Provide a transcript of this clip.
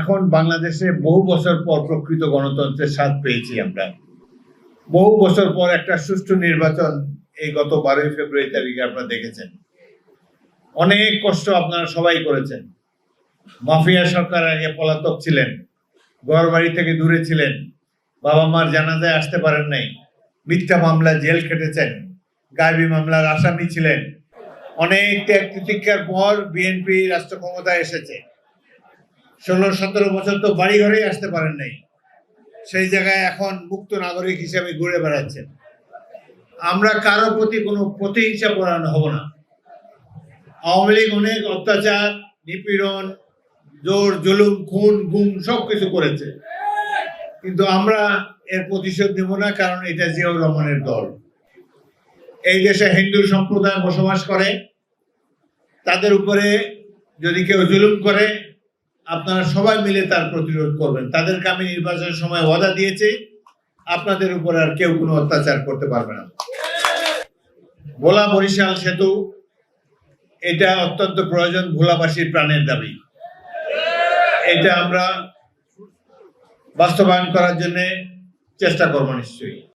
এখন বাংলাদেশে বহু বছর পর প্রকৃত গণতন্ত্রের স্বাদ পেয়েছি আমরা। বহু বছর পর একটা সুষ্ঠু নির্বাচন এই গত 12ই ফেব্রুয়ারি তারিখে আপনারা দেখেছেন। অনেক কষ্ট আপনারা সবাই করেছেন। মাফিয়া সরকার আগে পলাতক ছিলেন, ঘর বাড়ি থেকে দূরে ছিলেন, বাবা মার জানাজায় আসতে পারেন নাই, মিথ্যা মামলা জেল খেটেছেন, গায়েবী মামলার আসামি ছিলেন। অনেক ত্যাগ তিতিক্ষার পর বিএনপি রাষ্ট্র ক্ষমতায় এসেছে। 16-17 বছর তো বাড়ি ঘরেই আসতে পারেন নাই, সেই জায়গায় এখন মুক্ত নাগরিক হিসেবে ঘুরে বেড়াচ্ছেন। আমরা কারো প্রতি কোনো প্রতিহিংসা পরায়ণ হব না। আওয়ামী লীগ অনেক অত্যাচার, নিপীড়ন, জোর জুলুম, খুন গুম সবকিছু করেছে, কিন্তু আমরা এর প্রতিশোধ নেব না, কারণ এটা জিয়াউর রহমানের দল। এই দেশে হিন্দু সম্প্রদায় বসবাস করে, তাদের উপরে যদি কেউ জুলুম করে আপনারা সবাই মিলে তার প্রতিরোধ করবেন। তাদেরকে আমি নির্বাচনের সময় ওয়াদা দিয়েছি, আপনাদের উপর আর কেউ কোনো অত্যাচার করতে পারবে না। ভোলা বরিশাল সেতু এটা অত্যন্ত প্রয়োজন, ভোলাবাসীর প্রাণের দাবি। এটা আমরা বাস্তবায়ন করার জন্য চেষ্টা করবো নিশ্চয়ই।